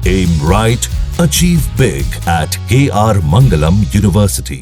Aim right, achieve big at KR Mangalam University.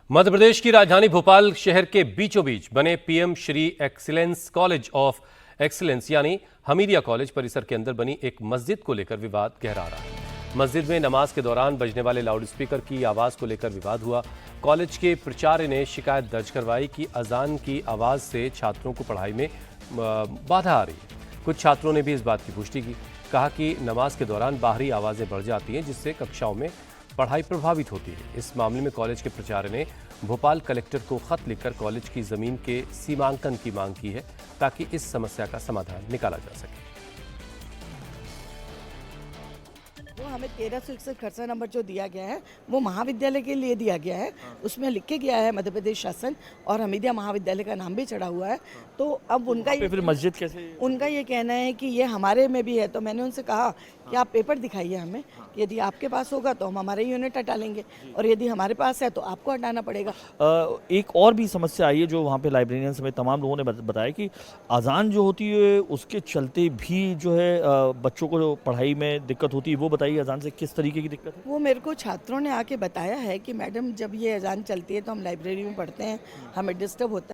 Madhya Pradesh की राजधानी भोपाल शहर के बीचों बीच बने PM Shri excellence college of excellence यानी हमीदिया कॉलेज परिसर के अंदर बनी एक मस्जिद को लेकर विवाद गहरा रहा है। मस्जिद में नमाज के दौरान बजने वाले लाउडस्पीकर की आवाज को लेकर विवाद हुआ। कॉलेज के प्राचार्य ने शिकायत दर्ज करवाई कि अजान की आवाज से छात्रों को पढ़ाई में बाधा आ रही है। कुछ छात्रों ने भी इस बात की पुष्टि की, कहा कि नमाज के दौरान बाहरी आवाजें बढ़ जाती हैं जिससे कक्षाओं में पढ़ाई प्रभावित होती है। इस मामले में कॉलेज के प्राचार्य ने भोपाल कलेक्टर को खत लिखकर कॉलेज की जमीन के सीमांकन की मांग की है ताकि इस समस्या का समाधान निकाला जा सके। वो हमें 1361 खर्चा नंबर जो दिया गया है वो महाविद्यालय के लिए दिया गया है। उसमें लिख के गया है मध्य प्रदेश शासन और हमीदिया महाविद्यालय का नाम भी चढ़ा हुआ है। तो अब उनका फिर मस्जिद कैसे, उनका ये कहना है कि ये हमारे में भी है। तो मैंने उनसे कहा कि आप पेपर दिखाइए हमें, यदि आपके पास होगा तो हम हमारे यूनिट हटा लेंगे और यदि हमारे पास है तो आपको हटाना पड़ेगा। एक और भी समस्या आई है जो वहाँ पे लाइब्रेरियन समेत तमाम लोगों ने बताया कि अजान जो होती है उसके चलते भी जो है बच्चों को पढ़ाई में दिक्कत होती है। वो बताइए अजान से किस तरीके की दिक्कत है? वो मेरे को छात्रों ने आके बताया है कि मैडम जब ये अजान चलती है तो हम लाइब्रेरी में पढ़ते हैं, हमें डिस्टर्ब होता है।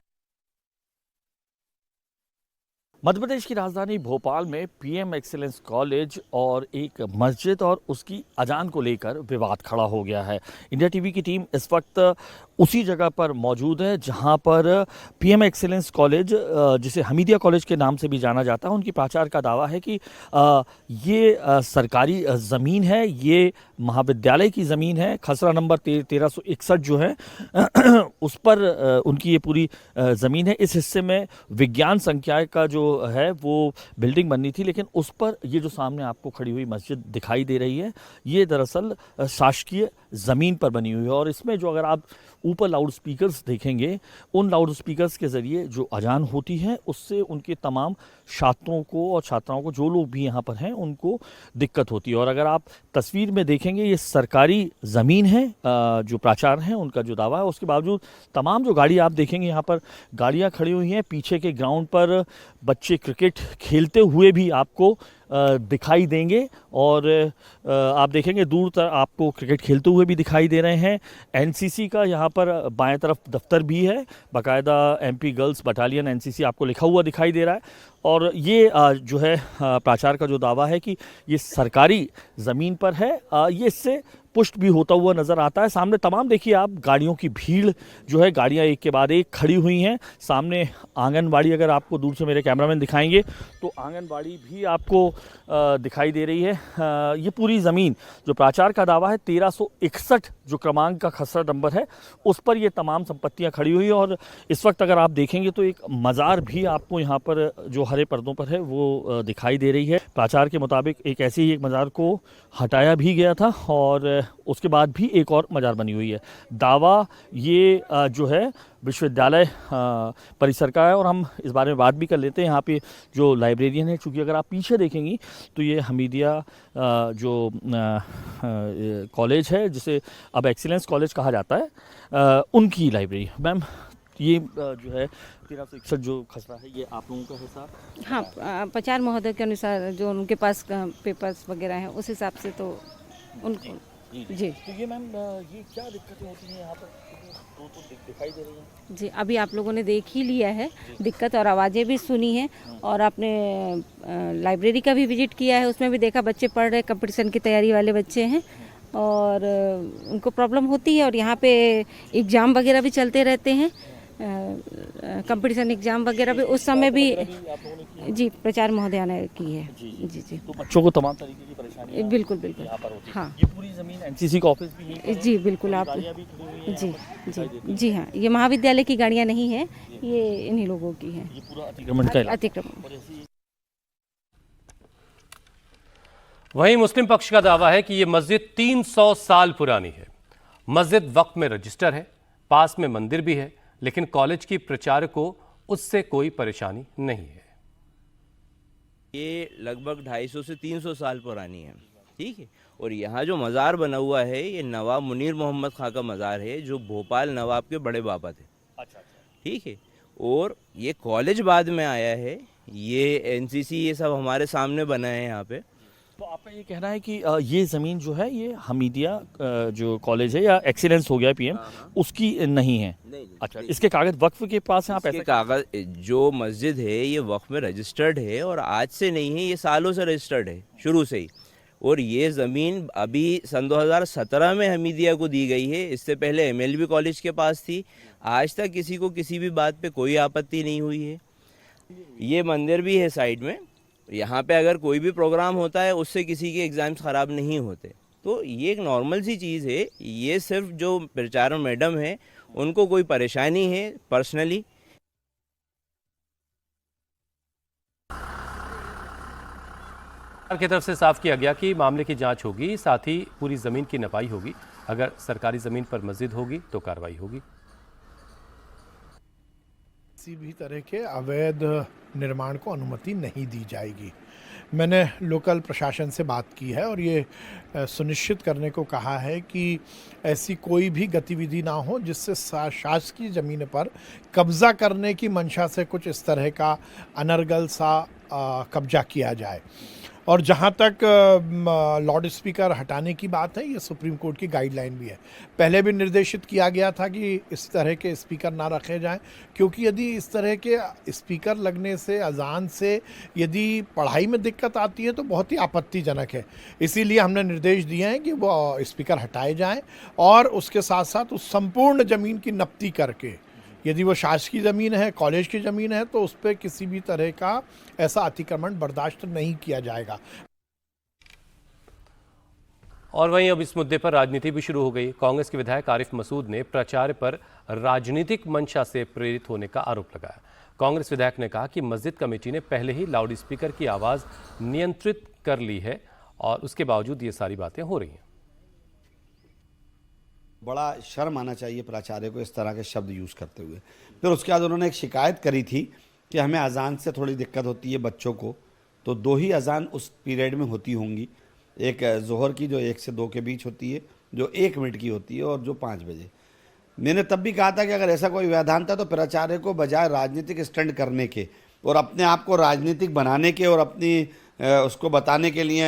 मध्य प्रदेश की राजधानी भोपाल में पीएम एक्सीलेंस कॉलेज और एक मस्जिद और उसकी अजान को लेकर विवाद खड़ा हो गया है। इंडिया टीवी की टीम इस वक्त उसी जगह पर मौजूद है जहां पर पीएम एक्सीलेंस कॉलेज, जिसे हमीदिया कॉलेज के नाम से भी जाना जाता है, उनकी प्राचार्य का दावा है कि ये सरकारी ज़मीन है, ये महाविद्यालय की ज़मीन है। खसरा नंबर 1361 जो है उस पर उनकी ये पूरी ज़मीन है। इस हिस्से में विज्ञान संकाय का जो है वो बिल्डिंग बननी थी, लेकिन उस पर ये जो सामने आपको खड़ी हुई मस्जिद दिखाई दे रही है ये दरअसल शासकीय ज़मीन पर बनी हुई है। और इसमें जो अगर आप ऊपर लाउड स्पीकर्स देखेंगे, उन लाउड स्पीकर्स के ज़रिए जो अजान होती है उससे उनके तमाम छात्रों को और छात्राओं को, जो लोग भी यहाँ पर हैं, उनको दिक्कत होती है। और अगर आप तस्वीर में देखेंगे ये सरकारी ज़मीन है, जो प्राचार्य हैं उनका जो दावा है। उसके बावजूद तमाम जो गाड़ी आप देखेंगे यहाँ पर गाड़ियाँ खड़ी हुई हैं। पीछे के ग्राउंड पर बच्चे क्रिकेट खेलते हुए भी आपको दिखाई देंगे और आप देखेंगे दूर तक आपको क्रिकेट खेलते हुए भी दिखाई दे रहे हैं। एनसीसी का यहाँ पर बाएं तरफ दफ्तर भी है, बाकायदा एमपी गर्ल्स बटालियन एनसीसी आपको लिखा हुआ दिखाई दे रहा है। और ये जो है प्राचार्य का जो दावा है कि ये सरकारी ज़मीन पर है, ये इससे पुष्ट भी होता हुआ नज़र आता है। सामने तमाम देखिए आप गाड़ियों की भीड़ जो है, गाड़ियां एक के बाद एक खड़ी हुई हैं। सामने आंगनबाड़ी, अगर आपको दूर से मेरे कैमरामैन दिखाएंगे तो आंगनबाड़ी भी आपको दिखाई दे रही है। ये पूरी ज़मीन जो प्राचार्य का दावा है 1361 जो क्रमांक का खसरा नंबर है उस पर ये तमाम संपत्तियां खड़ी हुई हैं। और इस वक्त अगर आप देखेंगे तो एक मज़ार भी आपको यहाँ पर जो हरे पर्दों पर है वो दिखाई दे रही है। प्राचार्य के मुताबिक एक ऐसे ही एक मज़ार को हटाया भी गया था और उसके बाद भी एक और मज़ार बनी हुई है। दावा ये जो है विश्वविद्यालय परिसर का है और हम इस बारे में बात भी कर लेते हैं। यहाँ पे जो लाइब्रेरियन है, चूँकि अगर आप पीछे देखेंगी तो ये हमीदिया जो कॉलेज है, जिसे अब एक्सीलेंस कॉलेज कहा जाता है, उनकी लाइब्रेरी। मैम, ये जो है 1361 जो खसरा है ये आप लोगों का है साहब? हाँ, प्राचार्य महोदय के अनुसार जो उनके पास पेपर्स वगैरह हैं उस हिसाब से तो उनको जी। तो ये मैम, ये क्या दिक्कतें होती हैं यहाँ पर? तो दिखाई दे रही हैं जी। अभी आप लोगों ने देख ही लिया है दिक्कत और आवाज़ें भी सुनी हैं और आपने लाइब्रेरी का भी विजिट किया है, उसमें भी देखा बच्चे पढ़ रहे, कंपटीशन की तैयारी वाले बच्चे हैं और उनको प्रॉब्लम होती है। और यहाँ पे एग्ज़ाम वगैरह भी चलते रहते हैं, कंपटीशन एग्जाम वगैरह भी उस समय भी जी प्राचार्य महोदया ने की है। जी जी। तो बच्चों को तमाम तरीके की परेशानी बिल्कुल बिल्कुल हाँ। ये पूरी ज़मीन एनसीसी का ऑफिस भी है? जी बिल्कुल। आप जी जी जी हाँ, ये महाविद्यालय की गाड़ियाँ नहीं है, ये इन्हीं लोगों की है। ये पूरा अतिक्रमण का अतिक्रमण। वहीं मुस्लिम पक्ष का दावा है कि ये मस्जिद 300 साल पुरानी है। मस्जिद वक्फ में रजिस्टर है, पास में मंदिर भी है, लेकिन कॉलेज की प्राचार्य को उससे कोई परेशानी नहीं है। ये लगभग 250 से 300 साल पुरानी है, ठीक है। और यहाँ जो मज़ार बना हुआ है ये नवाब मुनीर मोहम्मद खां का मज़ार है, जो भोपाल नवाब के बड़े बाबा थे। अच्छा। ठीक है। और ये कॉलेज बाद में आया है, ये एनसीसी ये सब हमारे सामने बना है यहाँ पे। तो आपका ये कहना है कि ये ज़मीन जो है ये हमीदिया जो कॉलेज है या एक्सीलेंस हो गया पीएम उसकी नहीं है। नहीं। अच्छा, इसके कागज वक्फ के पास हैं, आप इसके ऐसा कागज, जो मस्जिद है ये वक्फ में रजिस्टर्ड है और आज से नहीं है, ये सालों से रजिस्टर्ड है शुरू से ही। और ये ज़मीन अभी सन 2017 में हमीदिया को दी गई है, इससे पहले एमएलबी कॉलेज के पास थी। आज तक किसी को किसी भी बात पे कोई आपत्ति नहीं हुई है। ये मंदिर भी है साइड में, यहाँ पे अगर कोई भी प्रोग्राम होता है उससे किसी के एग्ज़ाम्स ख़राब नहीं होते। तो ये एक नॉर्मल सी चीज़ है। ये सिर्फ जो प्रचार मैडम है उनको कोई परेशानी है पर्सनली। सरकार की तरफ से साफ किया गया कि मामले की जांच होगी, साथ ही पूरी जमीन की नपाई होगी। अगर सरकारी जमीन पर मस्जिद होगी तो कार्रवाई होगी। किसी भी तरह के अवैध निर्माण को अनुमति नहीं दी जाएगी। मैंने लोकल प्रशासन से बात की है और ये सुनिश्चित करने को कहा है कि ऐसी कोई भी गतिविधि ना हो जिससे शासकीय ज़मीन पर कब्ज़ा करने की मंशा से कुछ इस तरह का अनर्गल सा कब्जा किया जाए। और जहाँ तक लाउड स्पीकर हटाने की बात है, ये सुप्रीम कोर्ट की गाइडलाइन भी है। पहले भी निर्देशित किया गया था कि इस तरह के स्पीकर ना रखे जाएं, क्योंकि यदि इस तरह के स्पीकर लगने से, अजान से यदि पढ़ाई में दिक्कत आती है तो बहुत ही आपत्तिजनक है। इसीलिए हमने निर्देश दिए हैं कि वो स्पीकर हटाए जाएं और उसके साथ साथ उस संपूर्ण ज़मीन की नपती करके, यदि वो शासकीय ज़मीन है, कॉलेज की ज़मीन है, तो उस पर किसी भी तरह का ऐसा अतिक्रमण बर्दाश्त नहीं किया जाएगा। और वहीं अब इस मुद्दे पर राजनीति भी शुरू हो गई। कांग्रेस के विधायक आरिफ मसूद ने प्राचार्य पर राजनीतिक मंशा से प्रेरित होने का आरोप लगाया। कांग्रेस विधायक ने कहा कि मस्जिद कमेटी ने पहले ही लाउड स्पीकर की आवाज़ नियंत्रित कर ली है और उसके बावजूद ये सारी बातें हो रही हैं। बड़ा शर्म आना चाहिए प्राचार्य को इस तरह के शब्द यूज़ करते हुए। फिर उसके बाद उन्होंने एक शिकायत करी थी कि हमें अजान से थोड़ी दिक्कत होती है बच्चों को, तो 2 ही अजान उस पीरियड में होती होंगी। एक जोहर की जो 1 से 2 के बीच होती है, जो 1 मिनट की होती है, और जो 5 बजे। मैंने तब भी कहा था कि अगर ऐसा कोई व्यवधान था तो प्राचार्य को बजाय राजनीतिक स्टंट करने के और अपने आप को राजनीतिक बनाने के और अपनी उसको बताने के लिए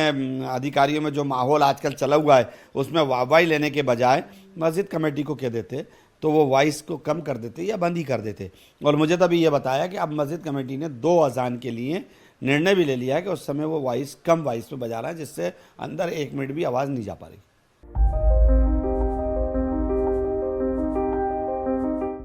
अधिकारियों में जो माहौल आजकल चला हुआ है उसमें वाहवाही लेने के बजाय मस्जिद कमेटी को कह देते तो वो वॉइस को कम कर देते या बंद ही कर देते। और मुझे तभी ये बताया कि अब मस्जिद कमेटी ने 2 अजान के लिए निर्णय भी ले लिया है कि उस समय वो वॉइस कम वॉइस पे बजा रहा है, जिससे अंदर 1 मिनट भी आवाज़ नहीं जा पा रही।